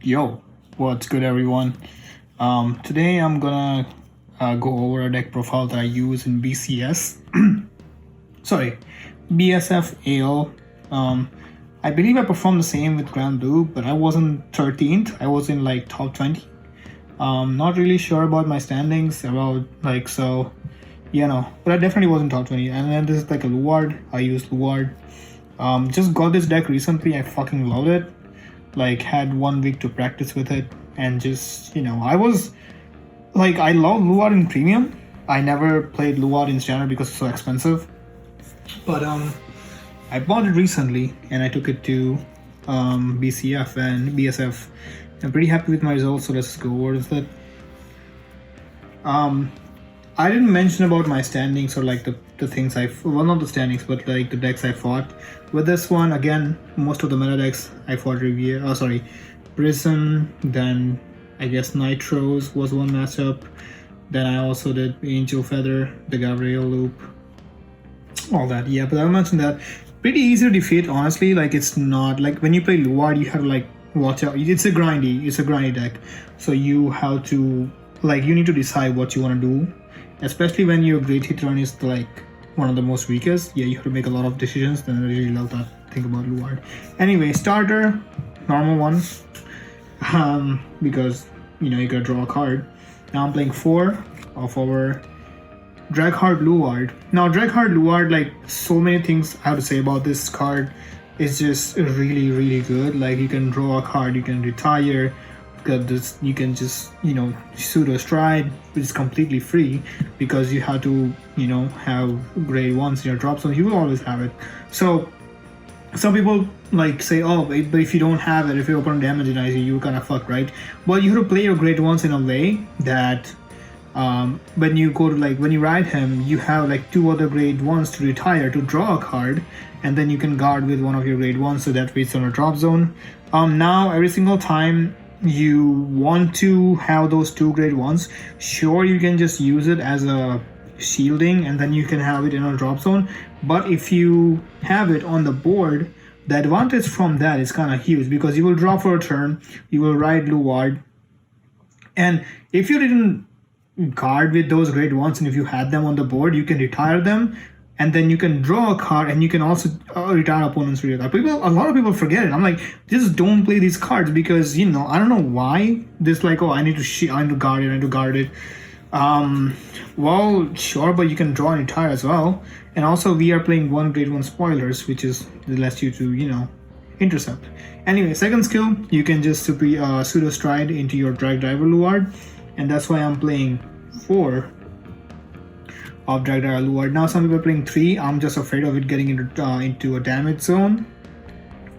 Yo, what's good, everyone? Today I'm gonna go over a deck profile that I use in BCS. Sorry, BSF AO. I believe I performed the same with Grand Blue, but I wasn't 13th. I was in like top 20. Not really sure about my standings about like so. But I definitely wasn't top 20. And then this is like a Luard. I used Luard. Just got this deck recently. I fucking love it. Like had 1 week to practice with it, and just I was like, I love Luard in premium. I never played Luard in standard because it's so expensive. But I bought it recently and I took it to BCF and BSF. I'm pretty happy with my results, so let's go over with it. I didn't mention about my standings or like the things not the standings, but like the decks I fought. With this one, again, most of the meta decks I fought Prism, then I guess Nitros was one matchup. Then I also did Angel Feather, the Gabriel Loop, all that. Yeah, but I mentioned that pretty easy to defeat, honestly. Like, it's not like when you play Luard, you have to like watch out. It's a grindy deck. So you have to you need to decide what you want to do, especially when your great hit run is like one of the most weakest. Yeah, you have to make a lot of decisions. Then I really love that thing about Luard. Anyway, starter, normal one, because you gotta draw a card. Now I'm playing 4 of our Draghard Luard. Now Draghard Luard, like, so many things I have to say about this card. It's just really good. Like, you can draw a card, you can retire. This, you can just pseudo stride, which is completely free because you have to have grade 1s in your drop zone. You will always have it. So some people like say, oh, but if you don't have it, if your opponent damage denies you, you're kind of fucked, right? Well, you have to play your grade 1s in a way that when you go to when you ride him, you have like 2 other grade 1s to retire to draw a card, and then you can guard with one of your grade 1s, so that way it's on a drop zone. Now every single time you want to have those 2 grade 1s, sure, you can just use it as a shielding and then you can have it in a drop zone. But if you have it on the board, the advantage from that is kind of huge, because you will draw for a turn, you will ride Luard, and if you didn't guard with those grade 1s and if you had them on the board, you can retire them, and then you can draw a card, and you can also retire opponents with that. A lot of people forget it. I'm like, just don't play these cards, because I don't know why this I need to guard it. Well, sure, but you can draw and retire as well. And also we are playing 1 grade 1 spoilers, which is lets you to intercept. Anyway, second skill, you can just pseudo stride into your drag driver Luard, and that's why I'm playing 4 of Drag Driver Luard. Now some people are playing 3. I'm just afraid of it getting into a damage zone.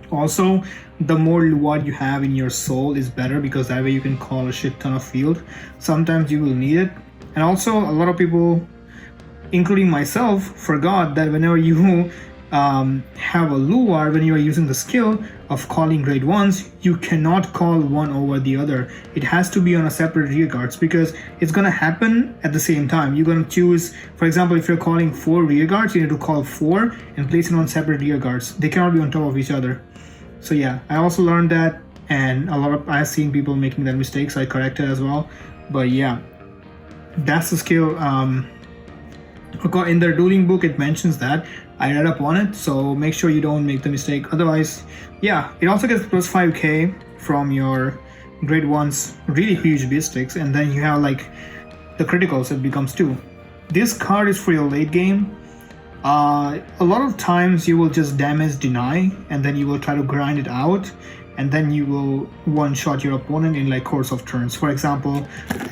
Also, the more Luard you have in your soul is better, because that way you can call a shit ton of field. Sometimes you will need it. And also, a lot of people, including myself, forgot that whenever you have a Luard, when you are using the skill of calling grade 1s, you cannot call one over the other. It has to be on a separate rear guards, because it's gonna happen at the same time. You're gonna choose, for example, if you're calling 4 rear guards, you need to call 4 and place it on separate rear guards. They cannot be on top of each other. So yeah, I also learned that, and I've seen people making that mistake, so I corrected as well. But yeah, that's the skill. In the dueling book, it mentions that. I read up on it, so make sure you don't make the mistake. Otherwise, yeah, it also gets plus 5k from your grade 1's really huge beatsticks, and then you have the criticals, it becomes 2. This card is for your late game. A lot of times you will just damage deny, and then you will try to grind it out, and then you will one-shot your opponent in course of turns. For example,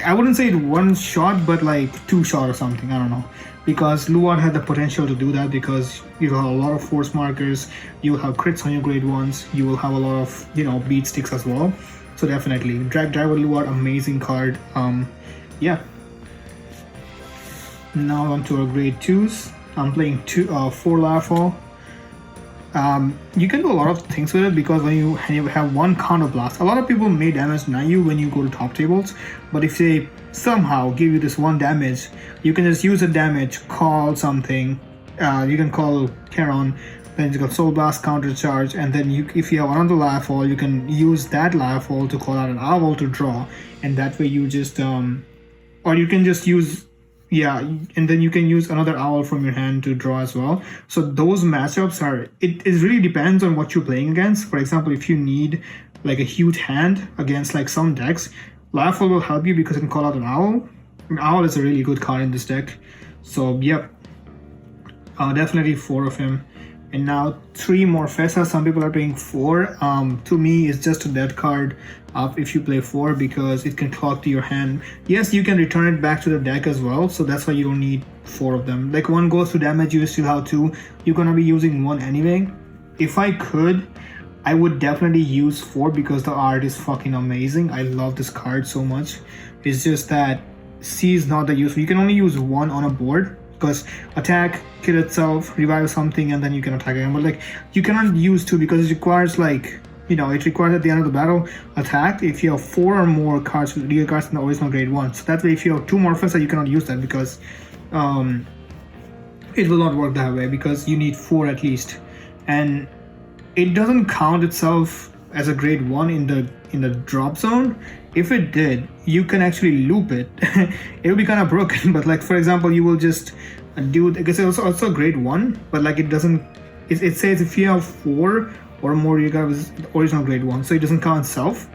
I wouldn't say one shot, but 2 shot or something, I don't know. Because Luard had the potential to do that, because you will have a lot of force markers, you will have crits on your grade 1s, you will have a lot of beat sticks as well. So definitely, Drag Driver Luard, amazing card. Yeah. Now on to our grade 2s. I'm playing 4 Larfall. You can do a lot of things with it, because when you have 1 counter blast, a lot of people may damage deny you when you go to top tables, but if they somehow give you this 1 damage, you can just use a damage, call something. You can call Charon, Then you got Soul Blast, Counter Charge, and then if you have another Life Hall, you can use that Life Hall to call out an owl to draw, and that way you just or you can just use, yeah, and then you can use another owl from your hand to draw as well. So those matchups are, it really depends on what you're playing against. For example, if you need like a huge hand against like some decks, Life Hall will help you because it can call out an owl. An owl is a really good card in this deck. So yep, definitely 4 of him. And now 3 more Fessa. Some people are playing 4. To me, it's just a dead card if you play 4 because it can clock to your hand. Yes, you can return it back to the deck as well, so that's why you don't need 4 of them. Like 1 goes to damage, you still have 2. You're gonna be using 1 anyway. If I could, I would definitely use 4 because the art is fucking amazing. I love this card so much. It's just that C is not that useful. You can only use 1 on a board. Because attack, kill itself, revive something, and then you can attack again. But like, you cannot use 2 because it requires like, you know, it requires at the end of the battle attack if you have 4 or more cards, real cards in the original grade 1. So that way, if you have 2 more Fessa, you cannot use that because it will not work that way because you need 4 at least, and it doesn't count itself as a grade 1 in the drop zone. If it did, you can actually loop it. It will be kind of broken, but like for example, you will just do, because it's also grade 1, but like it doesn't, it says if you have 4 or more, you got original grade 1, so it doesn't count itself.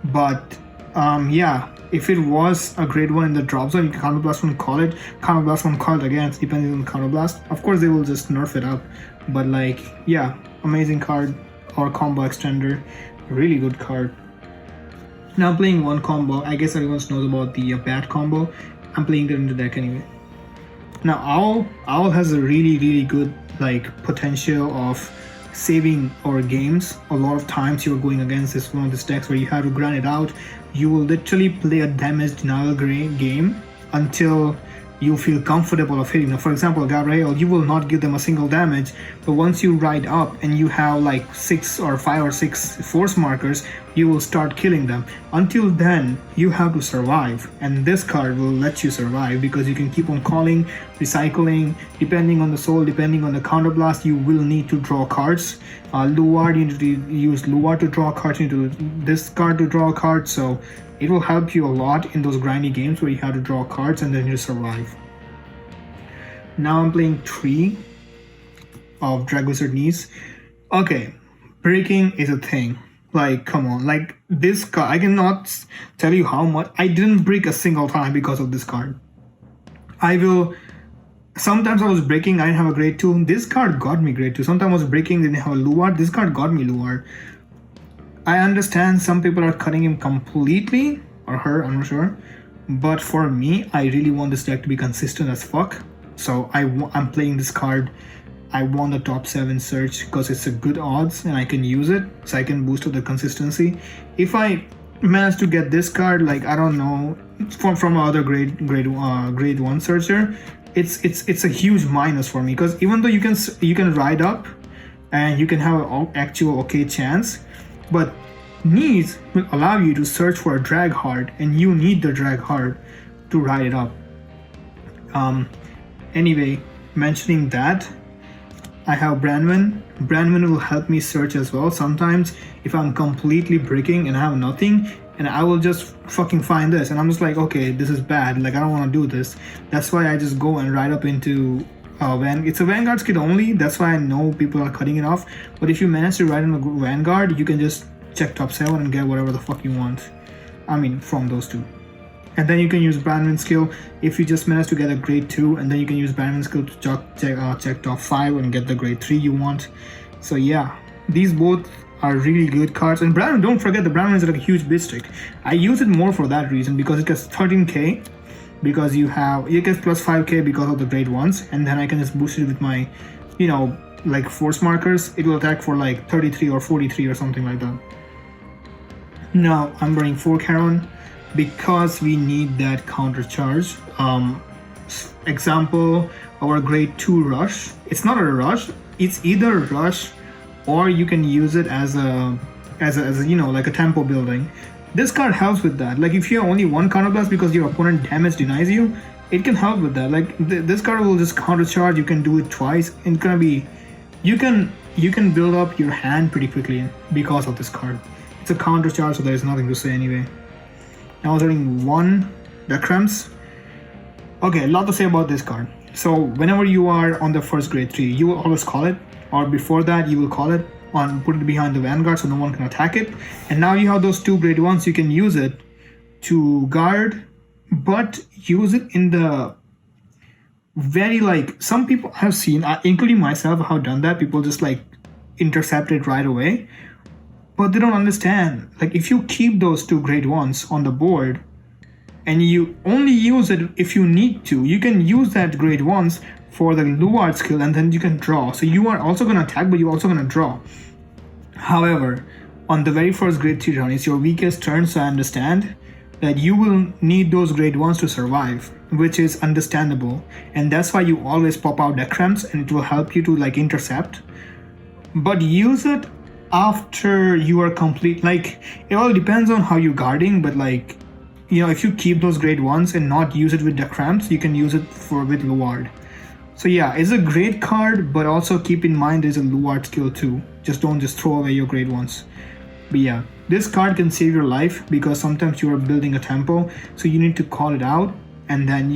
But yeah, if it was a grade 1 in the drop zone, you can Counter Blast 1, call it, Counter Blast 1, call it again, depending on the Counter Blast. Of course, they will just nerf it up, but like, yeah, amazing card, or combo extender, really good card. Now I'm playing 1 combo. I guess everyone knows about the bat combo. I'm playing it in the deck anyway. Now Owl has a really good like potential of saving our games. A lot of times you're going against this one of these decks where you have to grind it out. You will literally play a damage denial game until you feel comfortable of hitting them. For example, Gabriel, you will not give them a single damage, but once you ride up and you have like 6 or 5 or 6 force markers, you will start killing them. Until then, you have to survive, and this card will let you survive because you can keep on calling, recycling, depending on the soul, depending on the counter blast, you will need to draw cards. Luard, you need to use Luard to draw cards, you need to this card to draw cards, so it will help you a lot in those grindy games where you have to draw cards and then you survive. Now I'm playing 3 of Drag Wizard Knees. Okay, breaking is a thing. Like, come on, like this card, I cannot tell you how much. I didn't break a single time because of this card. Sometimes I was breaking, I didn't have a grade 2. This card got me grade 2. Sometimes I was breaking, didn't have a Luard. This card got me Luard. I understand some people are cutting him completely, or her, I'm not sure. But for me, I really want this deck to be consistent as fuck. So I'm playing this card. I want the top 7 search because it's a good odds and I can use it, so I can boost up the consistency. If I manage to get this card, like I don't know, from other grade 1 searcher, it's a huge minus for me because even though you can ride up and you can have an actual okay chance, but Knees will allow you to search for a drag hard, and you need the drag hard to ride it up. Anyway, mentioning that, I have Branwen. Branwen will help me search as well. Sometimes if I'm completely breaking and I have nothing, and I will just fucking find this, and I'm just like, okay, this is bad, like I don't want to do this. That's why I just go and ride up into it's a Vanguard skid only. That's why I know people are cutting it off. But if you manage to ride in a Vanguard, you can just check top 7 and get whatever the fuck you want. I mean, from those 2. And then you can use Brandman's skill if you just manage to get a grade 2, and then you can use Brandman's skill to check top 5 and get the grade 3 you want. So yeah, these both are really good cards. And Brandman, don't forget the Brandman is like a huge bitch stick. I use it more for that reason because it gets 13k, because it gets plus 5k because of the grade 1s, and then I can just boost it with my, you know, like force markers. It will attack for like 33 or 43 or something like that. Now I'm running 4 Charon because we need that counter charge. Example, our grade 2 rush. It's not a rush. It's either rush, or you can use it as a you know, like a tempo building. This card helps with that. Like if you have only 1 counter blast because your opponent damage denies you, it can help with that. Like this card will just counter charge. You can do it twice. It's gonna be you can build up your hand pretty quickly because of this card. It's a counter charge, so there is nothing to say anyway. Now turning 1 Decrems. Okay, a lot to say about this card. So whenever you are on the first grade 3, you will always call it, or before that you will call it on, put it behind the Vanguard so no one can attack it. And now you have those 2 grade 1s, you can use it to guard, but use it in the very, like, some people have seen, including myself, have done that. People just like intercept it right away, but they don't understand. Like, if you keep those 2 grade 1s on the board and you only use it if you need to, you can use that grade 1s for the Luard skill and then you can draw. So you are also going to attack, but you're also going to draw. However, on the very first grade 3 turn, it's your weakest turn, so I understand that you will need those grade 1s to survive, which is understandable. And that's why you always pop out Decrems, and it will help you to like intercept. But use it after you are complete. Like, it all depends on how you're guarding, but like, you know, if you keep those grade 1s and not use it with Decrems, you can use it with Luard. So yeah, it's a great card, but also keep in mind there's a Luard skill too. Don't just throw away your grade 1s. But yeah, this card can save your life because sometimes you are building a tempo, so you need to call it out, and then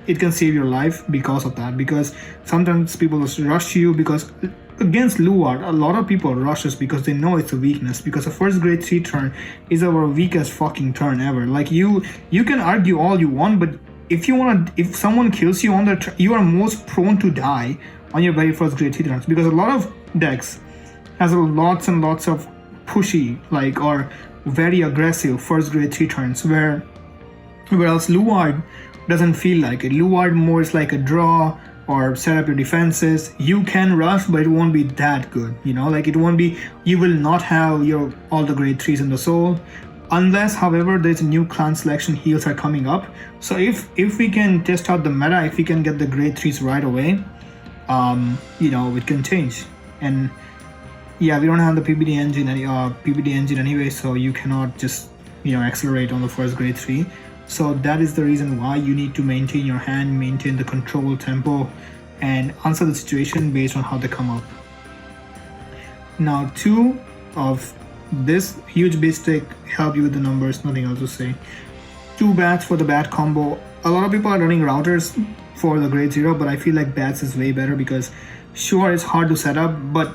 it can save your life because of that. Because sometimes people just rush you, because against Luard, a lot of people rush us because they know it's a weakness, because the first grade 3 turn is our weakest fucking turn ever. Like, you can argue all you want, but if someone kills you on the turn, you are most prone to die on your very first grade 3 turns, because a lot of decks has lots and lots of pushy, like, or very aggressive first grade 3 turns, whereas Luard doesn't feel like it. Luard more is like a draw or set up your defenses. You can rush, but it won't be that good, you know, like, it won't be, you will not have all the grade 3s in the soul, unless, however, there's a new clan selection heals are coming up. So if we can test out the meta, if we can get the grade 3s right away, you know, it can change. And yeah, we don't have the PBD engine anyway, so you cannot just, you know, accelerate on the first grade 3. So that is the reason why you need to maintain your hand, maintain the control tempo, and answer the situation based on how they come up. Now, 2 of this huge base stick help you with the numbers, nothing else to say. 2 bats for the bat combo. A lot of people are running routers for the grade 0, but I feel like bats is way better, because sure, it's hard to set up, but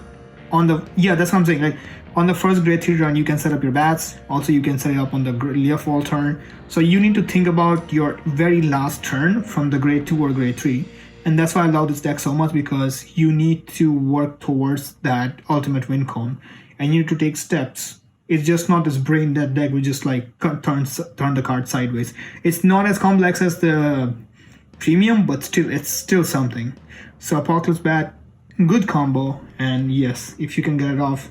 that's what I'm saying. Like, on the first grade 3 turn, you can set up your bats. Also, you can set it up on the Leafall turn. So you need to think about your very last turn from the grade 2 or grade 3. And that's why I love this deck so much, because you need to work towards that ultimate win con. And you need to take steps. It's just not this brain dead deck which just like turn the card sideways. It's not as complex as the premium, but still, it's still something. So Apocalypse Bat, good combo, and yes, if you can get it off,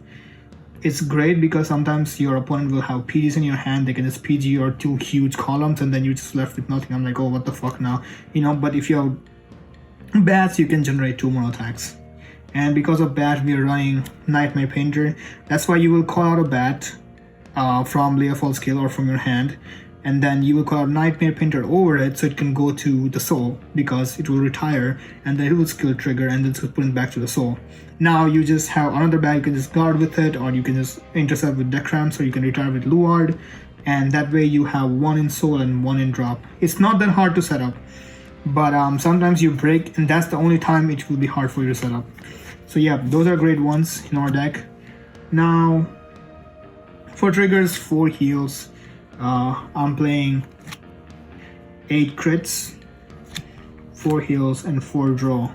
it's great, because sometimes your opponent will have PGs in your hand. They can just PG your 2 huge columns, and then you're just left with nothing. I'm like, oh, what the fuck now, you know. But if you have bats, you can generate 2 more attacks. And because of bat, we are running Nightmare Painter. That's why you will call out a bat from Leafall skill or from your hand, and then you will call out Nightmare Painter over it, so it can go to the soul, because it will retire, and then it will skill trigger, and then it's put it back to the soul. Now you just have another bag, you can just guard with it, or you can just intercept with Decrems, or you can retire with Luard, and that way you have 1 in soul and 1 in drop. It's not that hard to set up, but sometimes you break, and that's the only time it will be hard for you to set up. So yeah, those are grade 1s in our deck. Now, for triggers, 4 heals. I'm playing 8 crits, 4 heals, and 4 draw.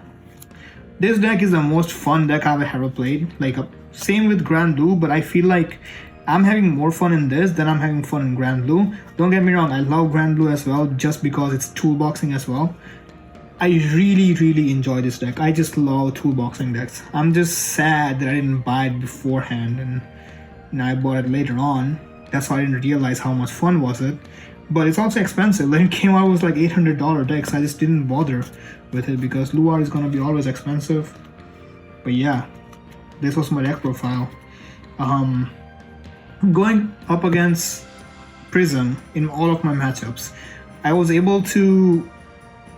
This deck is the most fun deck I've ever played. Like, same with Grand Blue, but I feel like I'm having more fun in this than I'm having fun in Grand Blue. Don't get me wrong, I love Grand Blue as well, just because it's toolboxing as well. I really enjoy this deck. I just love toolboxing decks. I'm just sad that I didn't buy it beforehand, and I bought it later on. That's why I didn't realize how much fun was it. But it's also expensive. When it came out, it was like $800 decks. I just didn't bother with it because Luard is gonna be always expensive. But yeah, this was my deck profile. Going up against Prism in all of my matchups, I was able to,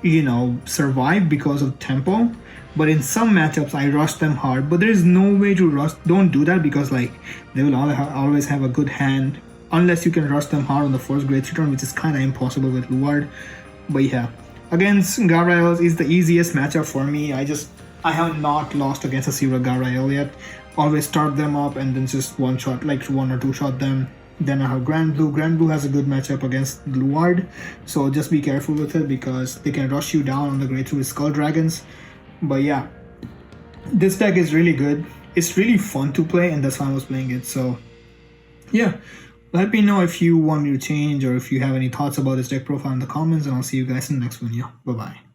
you know, survive because of tempo. But in some matchups, I rush them hard. But there is no way to rush. Don't do that because like they will always have a good hand unless you can rush them hard on the first grade 3 turn, which is kind of impossible with Luard. But yeah, against Garraels is the easiest matchup for me. I have not lost against a Sira Garrael yet. Always start them up and then just one shot, like one or two shot them. Then I have Grand Blue. Grand Blue has a good matchup against Luard, so just be careful with it because they can rush you down on the grade 2 with Skull Dragons. But yeah, this deck is really good. It's really fun to play, and that's why I was playing it. So yeah, let me know if you want me to change or if you have any thoughts about this deck profile in the comments, and I'll see you guys in the next one. Yeah, bye bye.